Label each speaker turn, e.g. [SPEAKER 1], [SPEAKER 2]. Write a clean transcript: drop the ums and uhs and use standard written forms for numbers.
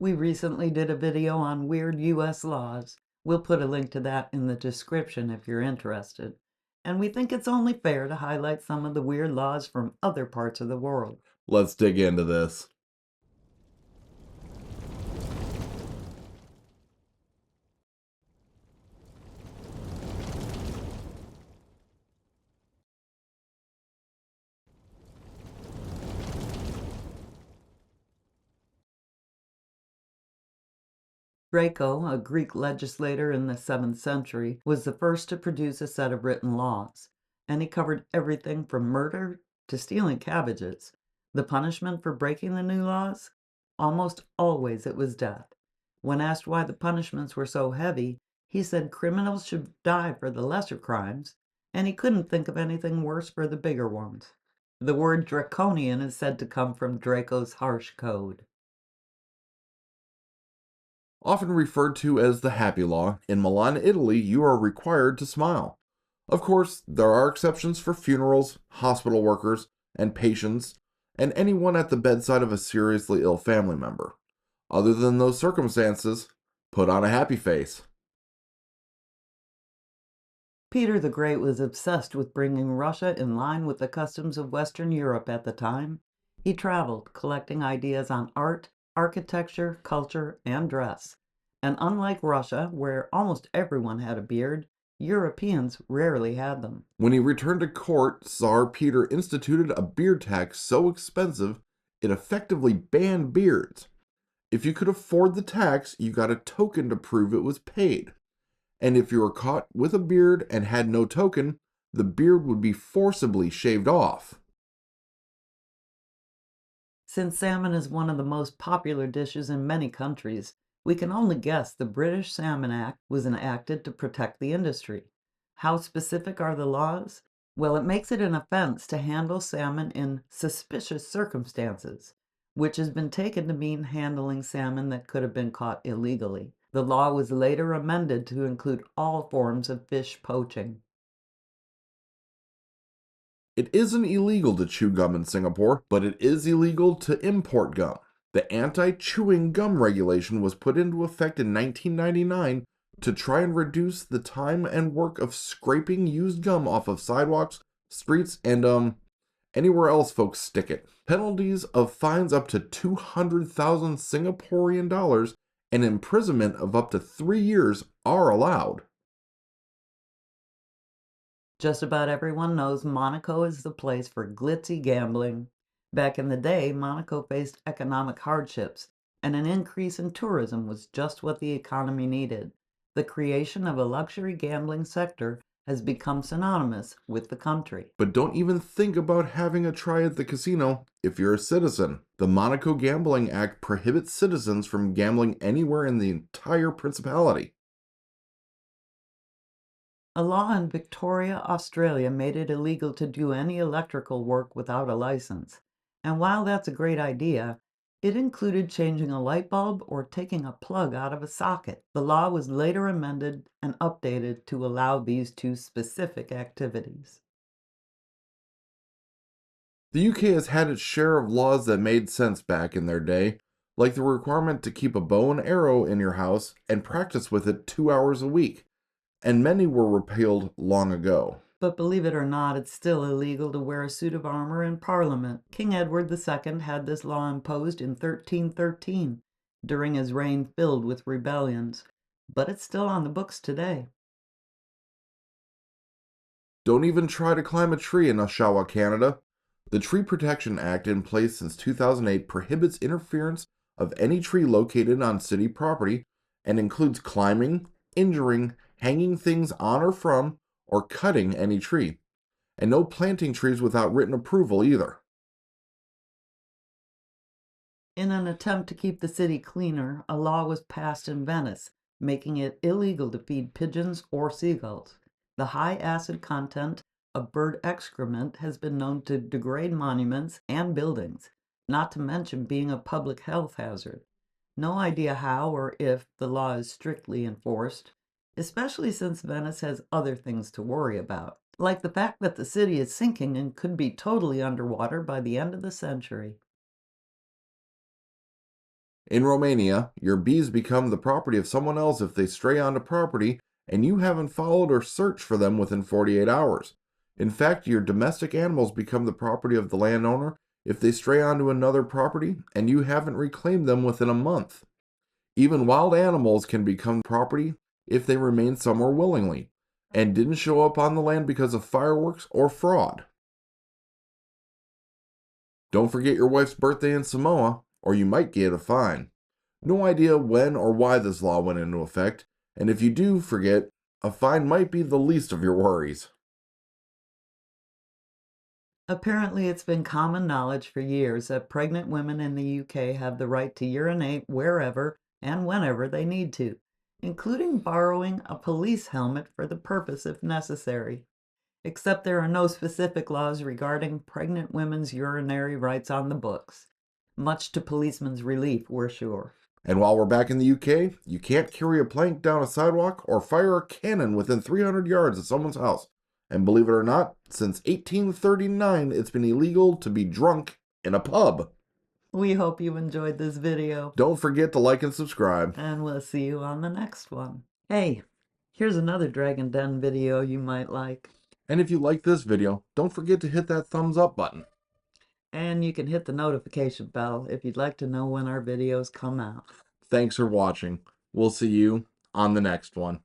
[SPEAKER 1] We recently did a video on weird US laws. We'll put a link to that in the description if you're interested. And we think it's only fair to highlight some of the weird laws from other parts of the world.
[SPEAKER 2] Let's dig into this.
[SPEAKER 1] Draco, a Greek legislator in the 7th century, was the first to produce a set of written laws, and he covered everything from murder to stealing cabbages. The punishment for breaking the new laws? Almost always it was death. When asked why the punishments were so heavy, he said criminals should die for the lesser crimes, and he couldn't think of anything worse for the bigger ones. The word draconian is said to come from Draco's harsh code.
[SPEAKER 2] Often referred to as the happy law, in Milan, Italy, you are required to smile. Of course, there are exceptions for funerals, hospital workers, and patients, and anyone at the bedside of a seriously ill family member. Other than those circumstances, put on a happy face.
[SPEAKER 1] Peter the Great was obsessed with bringing Russia in line with the customs of Western Europe at the time. He traveled, collecting ideas on art, architecture, culture, and dress. And unlike Russia, where almost everyone had a beard, Europeans rarely had them.
[SPEAKER 2] When he returned to court, Tsar Peter instituted a beard tax so expensive it effectively banned beards. If you could afford the tax, you got a token to prove it was paid. And if you were caught with a beard and had no token, the beard would be forcibly shaved off.
[SPEAKER 1] Since salmon is one of the most popular dishes in many countries, we can only guess the British Salmon Act was enacted to protect the industry. How specific are the laws? Well, it makes it an offense to handle salmon in suspicious circumstances, which has been taken to mean handling salmon that could have been caught illegally. The law was later amended to include all forms of fish poaching.
[SPEAKER 2] It isn't illegal to chew gum in Singapore, but it is illegal to import gum. The anti-chewing gum regulation was put into effect in 1999 to try and reduce the time and work of scraping used gum off of sidewalks, streets, and anywhere else folks stick it. Penalties of fines up to 200,000 Singaporean dollars and imprisonment of up to 3 years are allowed.
[SPEAKER 1] Just about everyone knows Monaco is the place for glitzy gambling. Back in the day, Monaco faced economic hardships, and an increase in tourism was just what the economy needed. The creation of a luxury gambling sector has become synonymous with the country.
[SPEAKER 2] But don't even think about having a try at the casino if you're a citizen. The Monaco Gambling Act prohibits citizens from gambling anywhere in the entire principality.
[SPEAKER 1] A law in Victoria, Australia made it illegal to do any electrical work without a license. And while that's a great idea, it included changing a light bulb or taking a plug out of a socket. The law was later amended and updated to allow these two specific activities.
[SPEAKER 2] The UK has had its share of laws that made sense back in their day, like the requirement to keep a bow and arrow in your house and practice with it 2 hours a week, and many were repealed long ago.
[SPEAKER 1] But believe it or not, it's still illegal to wear a suit of armor in Parliament. King Edward II had this law imposed in 1313, during his reign filled with rebellions, but it's still on the books today.
[SPEAKER 2] Don't even try to climb a tree in Oshawa, Canada. The Tree Protection Act in place since 2008 prohibits interference of any tree located on city property and includes climbing, injuring, hanging things on or from, or cutting any tree. And no planting trees without written approval either.
[SPEAKER 1] In an attempt to keep the city cleaner, a law was passed in Venice, making it illegal to feed pigeons or seagulls. The high acid content of bird excrement has been known to degrade monuments and buildings, not to mention being a public health hazard. No idea how or if the law is strictly enforced, especially since Venice has other things to worry about, like the fact that the city is sinking and could be totally underwater by the end of the century.
[SPEAKER 2] In Romania, your bees become the property of someone else if they stray onto property and you haven't followed or searched for them within 48 hours. In fact, your domestic animals become the property of the landowner if they stray onto another property and you haven't reclaimed them within a month. Even wild animals can become property if they remain somewhere willingly and didn't show up on the land because of fireworks or fraud. Don't forget your wife's birthday in Samoa, or you might get a fine. No idea when or why this law went into effect, and if you do forget, a fine might be the least of your worries.
[SPEAKER 1] Apparently, it's been common knowledge for years that pregnant women in the UK have the right to urinate wherever and whenever they need to, including borrowing a police helmet for the purpose if necessary. Except there are no specific laws regarding pregnant women's urinary rights on the books. Much to policemen's relief, we're sure.
[SPEAKER 2] And while we're back in the UK, you can't carry a plank down a sidewalk or fire a cannon within 300 yards of someone's house. And believe it or not, since 1839, it's been illegal to be drunk in a pub.
[SPEAKER 1] We hope you enjoyed this video.
[SPEAKER 2] Don't forget to like and subscribe.
[SPEAKER 1] And we'll see you on the next one. Hey, here's another Dragon Den video you might like.
[SPEAKER 2] And if you like this video, don't forget to hit that thumbs up button.
[SPEAKER 1] And you can hit the notification bell if you'd like to know when our videos come out.
[SPEAKER 2] Thanks for watching. We'll see you on the next one.